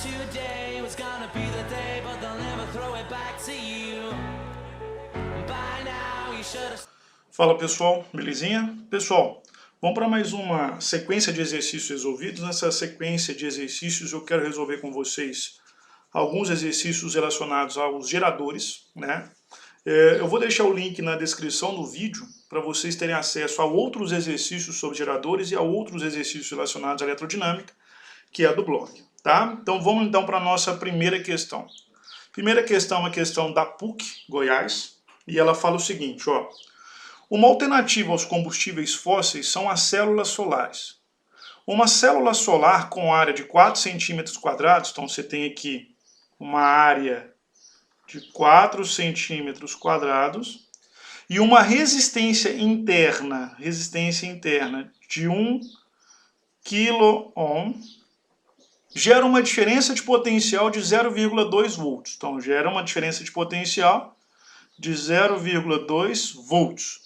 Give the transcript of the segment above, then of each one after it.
today was gonna be the day, but they'll never throw it back to you. By now you should have... Fala pessoal, belezinha? Pessoal, vamos para mais uma sequência de exercícios resolvidos. Nessa sequência de exercícios eu quero resolver com vocês alguns exercícios relacionados aos geradores, né? Eu vou deixar o link na descrição do vídeo para vocês terem acesso a outros exercícios sobre geradores e a outros exercícios relacionados à eletrodinâmica, que é a do blog, tá? Então vamos então para a nossa primeira questão. Primeira questão é uma questão da PUC Goiás, e ela fala o seguinte, ó. Uma alternativa aos combustíveis fósseis são as células solares. Uma célula solar com área de 4 centímetros quadrados, então você tem aqui uma área de 4 centímetros quadrados e uma resistência interna de 1 kΩ, gera uma diferença de potencial de 0,2 volts. Então, gera uma diferença de potencial de 0,2 volts.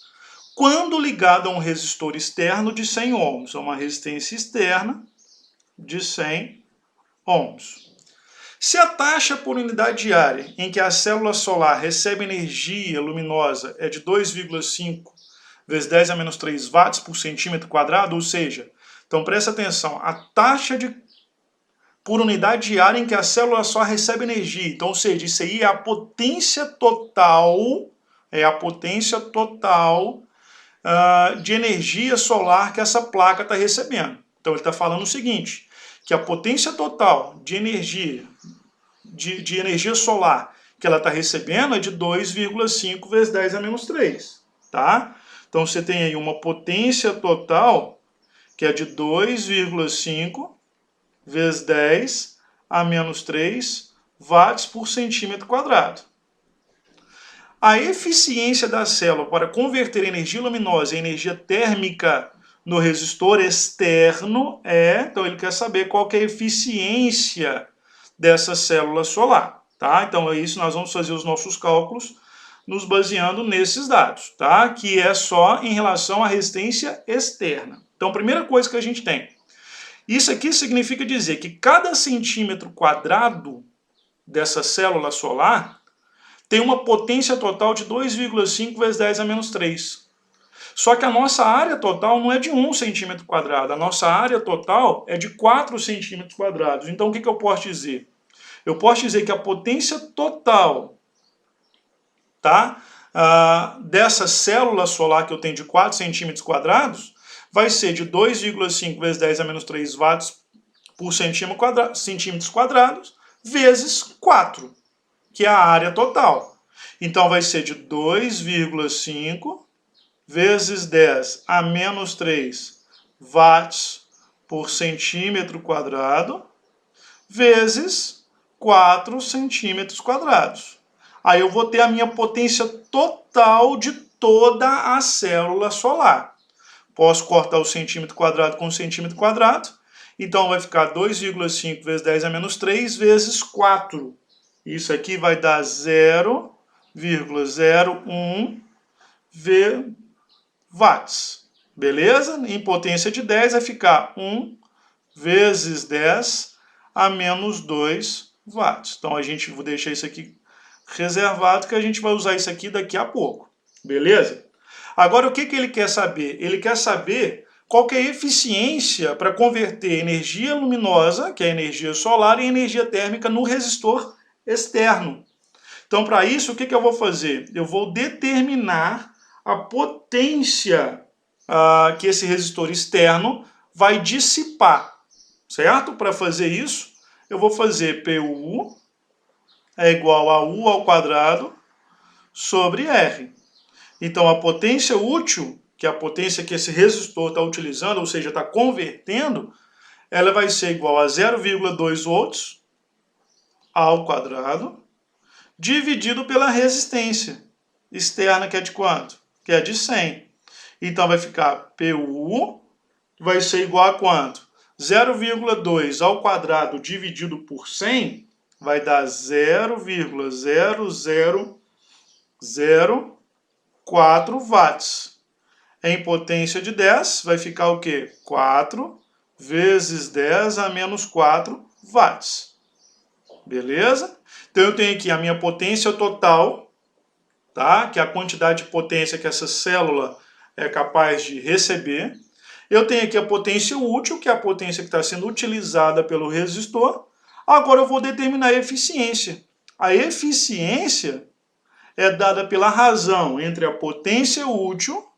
Quando ligado a um resistor externo de 100 ohms, uma resistência externa de 100 ohms. Se a taxa por unidade de área em que a célula solar recebe energia luminosa é de 2,5 vezes 10 a menos 3 watts por centímetro quadrado, ou seja, então presta atenção, a taxa por unidade de área em que a célula solar recebe energia, então, ou seja, isso aí é a potência total, de energia solar que essa placa está recebendo. Então ele está falando o seguinte, que a potência total de energia, de energia solar que ela está recebendo é de 2,5 vezes 10 a menos 3. Tá? Então você tem aí uma potência total que é de 2,5 vezes 10 a menos 3 watts por centímetro quadrado. A eficiência da célula para converter energia luminosa em energia térmica no resistor externo então ele quer saber qual que é a eficiência dessa célula solar, tá? Então é isso, nós vamos fazer os nossos cálculos nos baseando nesses dados, tá? Que é só em relação à resistência externa. Então a primeira coisa que a gente tem, isso aqui significa dizer que cada centímetro quadrado dessa célula solar tem uma potência total de 2,5 vezes 10 a menos 3. Só que a nossa área total não é de 1 centímetro quadrado, a nossa área total é de 4 centímetros quadrados. Então o que eu posso dizer? Eu posso dizer que a potência total, tá, dessa célula solar que eu tenho de 4 centímetros quadrados vai ser de 2,5 vezes 10 a menos 3 watts por centímetros quadrados vezes 4. Que é a área total. Então vai ser de 2,5 vezes 10 a menos 3 watts por centímetro quadrado vezes 4 centímetros quadrados. Aí eu vou ter a minha potência total de toda a célula solar. Posso cortar o centímetro quadrado com o centímetro quadrado. Então vai ficar 2,5 vezes 10 a menos 3 vezes 4. Isso aqui vai dar 0,01 watts. Beleza? Em potência de 10 vai ficar 1 vezes 10 a menos 2 watts. Então a gente vai deixar isso aqui reservado, que a gente vai usar isso aqui daqui a pouco. Beleza? Agora o que ele quer saber? Ele quer saber qual que é a eficiência para converter energia luminosa, que é a energia solar, em energia térmica no resistor externo. Então, para isso, o que eu vou fazer? Eu vou determinar a potência que esse resistor externo vai dissipar, certo? Para fazer isso, eu vou fazer PU é igual a U ao quadrado sobre R. Então, a potência útil, que é a potência que esse resistor está utilizando, ou seja, está convertendo, ela vai ser igual a 0,2 volts ao quadrado, dividido pela resistência externa, que é de quanto? Que é de 100. Então vai ficar PU vai ser igual a quanto? 0,2 ao quadrado dividido por 100 vai dar 0,0004 watts. Em potência de 10 vai ficar o quê? 4 vezes 10 a menos 4 watts. Beleza? Então eu tenho aqui a minha potência total, tá? Que é a quantidade de potência que essa célula é capaz de receber. Eu tenho aqui a potência útil, que é a potência que está sendo utilizada pelo resistor. Agora eu vou determinar a eficiência. A eficiência é dada pela razão entre a potência útil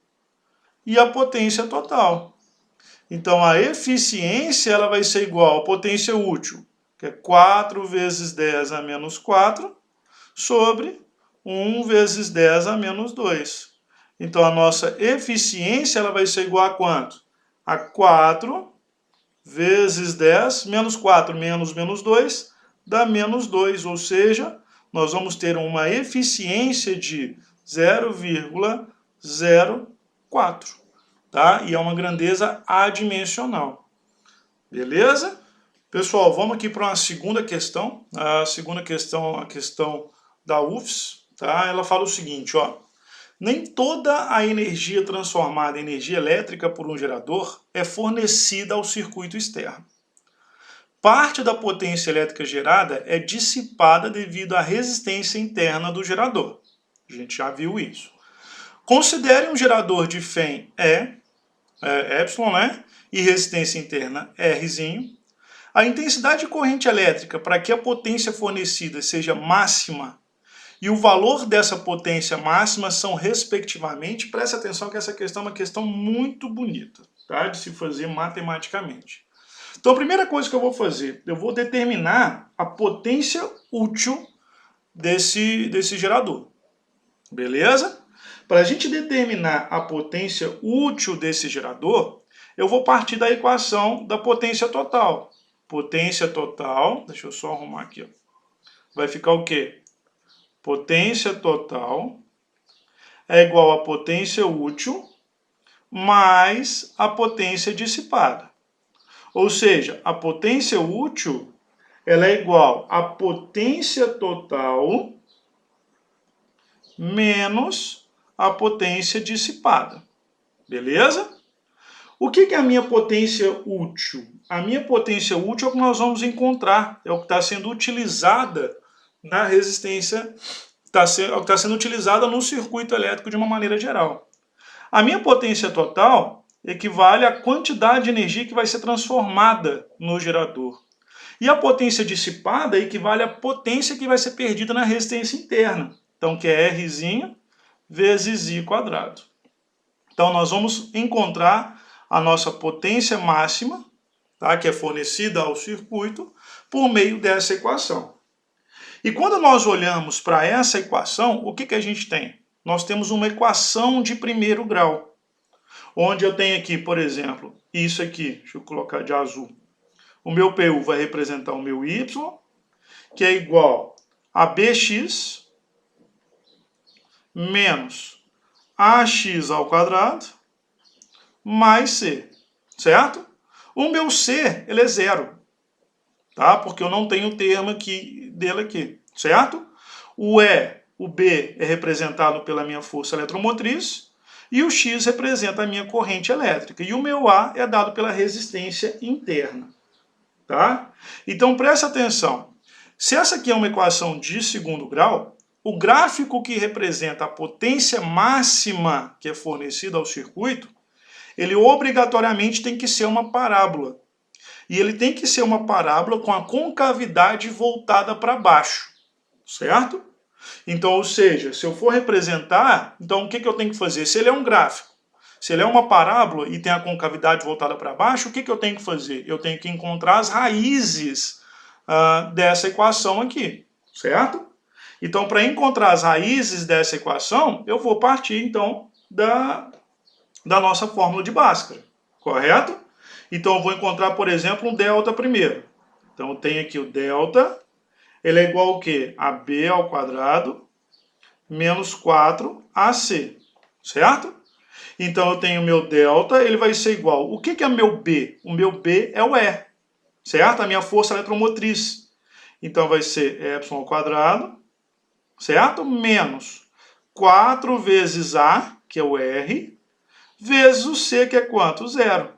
e a potência total. Então a eficiência ela vai ser igual à potência útil, que é 4 vezes 10 a menos 4, sobre 1 vezes 10 a menos 2. Então a nossa eficiência ela vai ser igual a quanto? A 4 vezes 10 menos 4 menos 2 dá menos 2, ou seja, nós vamos ter uma eficiência de 0,04, tá? E é uma grandeza adimensional. Beleza? Pessoal, vamos aqui para uma segunda questão. A segunda questão, a questão da UFS, tá? Ela fala o seguinte, ó. Nem toda a energia transformada em energia elétrica por um gerador é fornecida ao circuito externo. Parte da potência elétrica gerada é dissipada devido à resistência interna do gerador. A gente já viu isso. Considere um gerador de FEM epsilon, né? E resistência interna R. A intensidade de corrente elétrica para que a potência fornecida seja máxima e o valor dessa potência máxima são respectivamente, preste atenção que essa questão é uma questão muito bonita, tá? De se fazer matematicamente. Então a primeira coisa que eu vou fazer, eu vou determinar a potência útil desse gerador, beleza? Para a gente determinar a potência útil desse gerador, eu vou partir da equação da potência total. Potência total, deixa eu só arrumar aqui, ó. Vai ficar o quê? Potência total é igual a potência útil mais a potência dissipada. Ou seja, a potência útil ela é igual a potência total menos a potência dissipada. Beleza? O que é a minha potência útil? A minha potência útil é o que nós vamos encontrar, é o que está sendo utilizada na resistência, é o que está sendo utilizada no circuito elétrico de uma maneira geral. A minha potência total equivale à quantidade de energia que vai ser transformada no gerador. E a potência dissipada equivale à potência que vai ser perdida na resistência interna. Então, que é R vezes I quadrado. Então, nós vamos encontrar a nossa potência máxima, tá, que é fornecida ao circuito, por meio dessa equação. E quando nós olhamos para essa equação, o que a gente tem? Nós temos uma equação de primeiro grau, onde eu tenho aqui, por exemplo, isso aqui, deixa eu colocar de azul. O meu PU vai representar o meu Y, que é igual a BX menos AX ao quadrado mais C, certo? O meu C, ele é zero, tá? Porque eu não tenho o termo dele aqui, certo? O B é representado pela minha força eletromotriz e o X representa a minha corrente elétrica. E o meu A é dado pela resistência interna, tá? Então presta atenção. Se essa aqui é uma equação de segundo grau, o gráfico que representa a potência máxima que é fornecida ao circuito, ele obrigatoriamente tem que ser uma parábola. E ele tem que ser uma parábola com a concavidade voltada para baixo, certo? Então, ou seja, se eu for representar, então o que eu tenho que fazer? Se ele é um gráfico, se ele é uma parábola e tem a concavidade voltada para baixo, o que eu tenho que fazer? Eu tenho que encontrar as raízes dessa equação aqui, certo? Então, para encontrar as raízes dessa equação, eu vou partir, então, da nossa fórmula de Bhaskara, correto? Então, eu vou encontrar, por exemplo, um delta primeiro. Então, eu tenho aqui o delta, ele é igual ao quê? A B ao quadrado menos 4AC, certo? Então, eu tenho o meu delta, ele vai ser igual. O que é meu B? O meu B é o E, certo? A minha força eletromotriz. Então, vai ser epsilon ao quadrado, certo? Menos 4 vezes A, que é o R, vezes o C, que é quanto? Zero.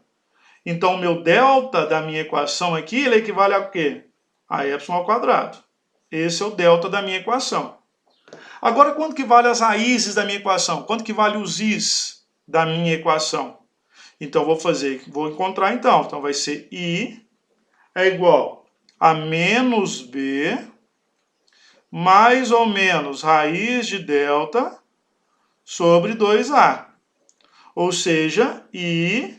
Então, o meu delta da minha equação aqui, ele equivale a quê? A epsilon ao quadrado. Esse é o delta da minha equação. Agora, quanto que vale as raízes da minha equação? Quanto que vale os i's da minha equação? Então, vou encontrar então. Então, vai ser I é igual a menos B mais ou menos raiz de delta sobre 2A. Ou seja, I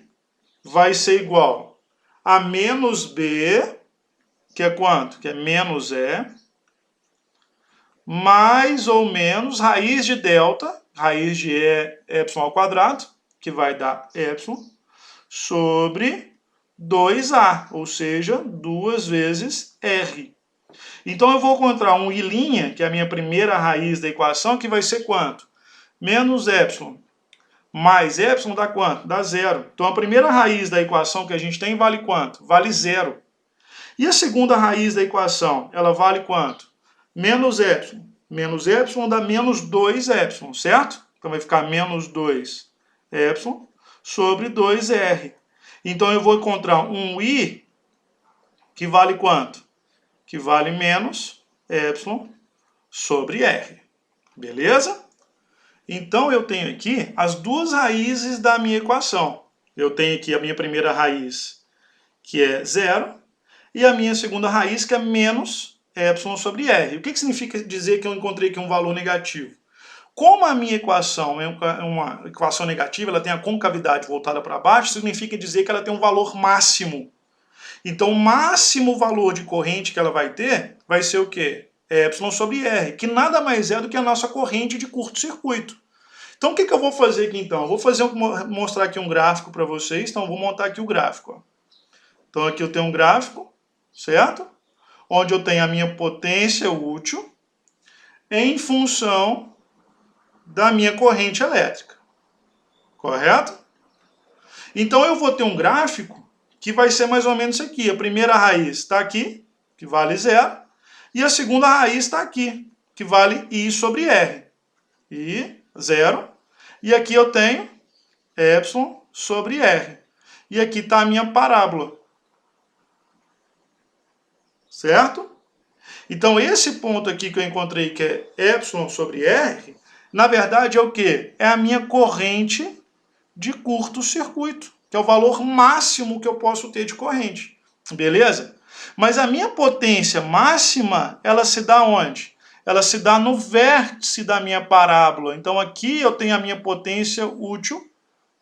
vai ser igual a menos B, que é quanto? Que é menos E, mais ou menos raiz de delta, raiz de E, y ao quadrado, que vai dar y, sobre 2A, ou seja, 2 vezes R. Então eu vou encontrar um I', que é a minha primeira raiz da equação, que vai ser quanto? Menos y mais y dá quanto? Dá zero. Então a primeira raiz da equação que a gente tem vale quanto? Vale zero. E a segunda raiz da equação, ela vale quanto? Menos y. Menos y dá menos 2y, certo? Então vai ficar menos 2y sobre 2r. Então eu vou encontrar um i que vale quanto? Que vale menos y sobre r. Beleza? Então eu tenho aqui as duas raízes da minha equação. Eu tenho aqui a minha primeira raiz, que é zero, e a minha segunda raiz, que é menos y sobre r. O que significa dizer que eu encontrei aqui um valor negativo? Como a minha equação é uma equação negativa, ela tem a concavidade voltada para baixo, significa dizer que ela tem um valor máximo. Então o máximo valor de corrente que ela vai ter vai ser o quê? Y sobre R, que nada mais é do que a nossa corrente de curto-circuito. Então o que eu vou fazer aqui então? Eu vou mostrar aqui um gráfico para vocês, então eu vou montar aqui o gráfico. Ó. Então aqui eu tenho um gráfico, certo? Onde eu tenho a minha potência útil em função da minha corrente elétrica. Correto? Então eu vou ter um gráfico que vai ser mais ou menos isso aqui. A primeira raiz está aqui, que vale zero, e a segunda raiz está aqui, que vale I sobre R. I, zero. E aqui eu tenho Y sobre R. E aqui está a minha parábola. Certo? Então esse ponto aqui que eu encontrei, que é Y sobre R, na verdade é o quê? É a minha corrente de curto-circuito, que é o valor máximo que eu posso ter de corrente. Beleza? Mas a minha potência máxima, ela se dá onde? Ela se dá no vértice da minha parábola. Então aqui eu tenho a minha potência útil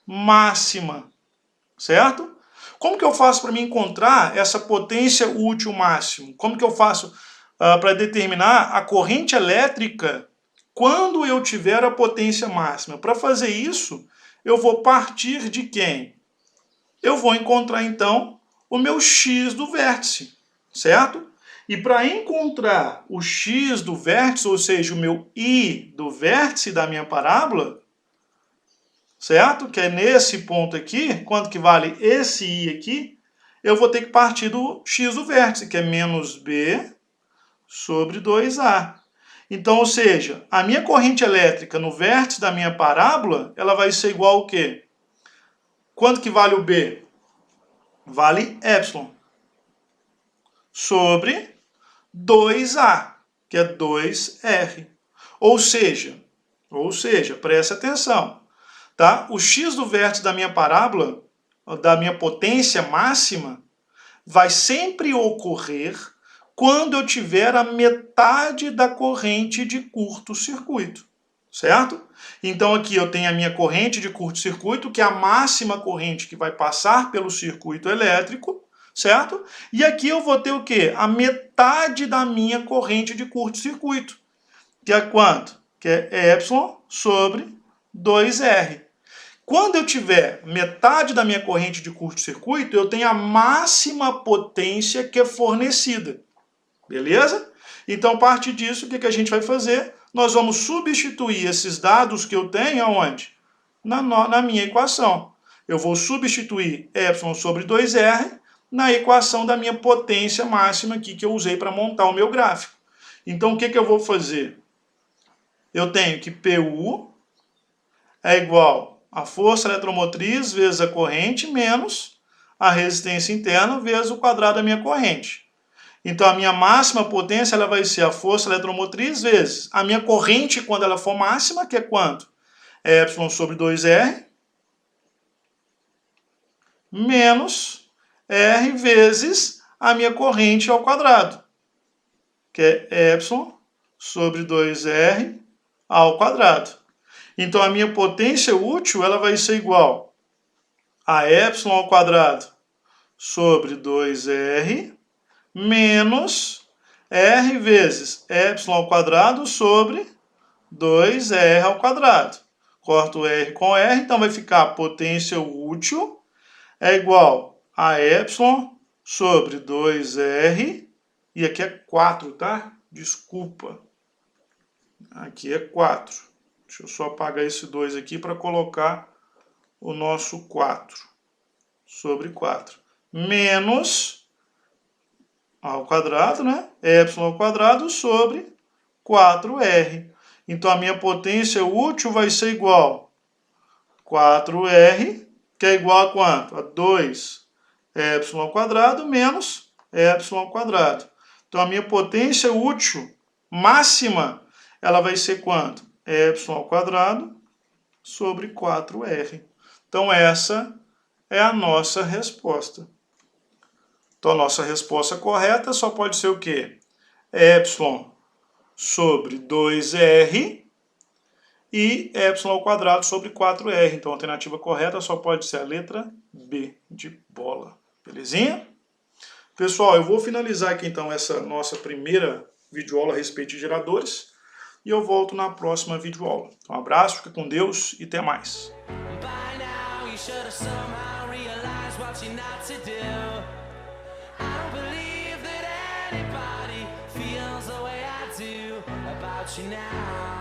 máxima. Certo? Como que eu faço para me encontrar essa potência útil máximo? Como que eu faço para determinar a corrente elétrica quando eu tiver a potência máxima? Para fazer isso, eu vou partir de quem? Eu vou encontrar, então, o meu x do vértice, certo? E para encontrar o x do vértice, ou seja, o meu I do vértice da minha parábola, certo? Que é nesse ponto aqui, quanto que vale esse I aqui? Eu vou ter que partir do x do vértice, que é menos B sobre 2A. Então, ou seja, a minha corrente elétrica no vértice da minha parábola, ela vai ser igual ao quê? Quanto que vale o B? Vale Y sobre 2A, que é 2R. Ou seja, preste atenção, tá? O x do vértice da minha parábola, da minha potência máxima, vai sempre ocorrer quando eu tiver a metade da corrente de curto-circuito, certo? Então aqui eu tenho a minha corrente de curto-circuito, que é a máxima corrente que vai passar pelo circuito elétrico, certo? E aqui eu vou ter o quê? A metade da minha corrente de curto-circuito, que é quanto? Que é Y sobre 2R. Quando eu tiver metade da minha corrente de curto-circuito, eu tenho a máxima potência que é fornecida. Beleza? Então, a partir disso, o que a gente vai fazer? Nós vamos substituir esses dados que eu tenho aonde? Na minha equação. Eu vou substituir y sobre 2r na equação da minha potência máxima aqui que eu usei para montar o meu gráfico. Então, o que eu vou fazer? Eu tenho que PU é igual a força eletromotriz vezes a corrente menos a resistência interna vezes o quadrado da minha corrente. Então, a minha máxima potência ela vai ser a força eletromotriz vezes a minha corrente quando ela for máxima, que é quanto? É Y sobre 2R, menos R vezes a minha corrente ao quadrado, que é Y sobre 2R ao quadrado. Então, a minha potência útil ela vai ser igual a Y ao quadrado sobre 2R menos R vezes Y ao quadrado sobre 2R ao quadrado. Corto R com R, então vai ficar a potência útil é igual a Y sobre 2R, e aqui é 4, tá? Desculpa. Aqui é 4. Deixa eu só apagar esse 2 aqui para colocar o nosso 4 sobre 4. Menos ao quadrado, né? Y ao quadrado sobre 4R. Então, a minha potência útil vai ser igual a 4R, que é igual a quanto? A 2Y ao quadrado menos Y ao quadrado. Então, a minha potência útil máxima, ela vai ser quanto? Y ao quadrado sobre 4R. Então, essa é a nossa resposta. Então, a nossa resposta correta só pode ser o quê? Y sobre 2R e Y ao quadrado sobre 4R. Então, a alternativa correta só pode ser a letra B, de bola. Belezinha? Pessoal, eu vou finalizar aqui, então, essa nossa primeira videoaula a respeito de geradores. E eu volto na próxima videoaula. Um abraço, fica com Deus e até mais. About you now.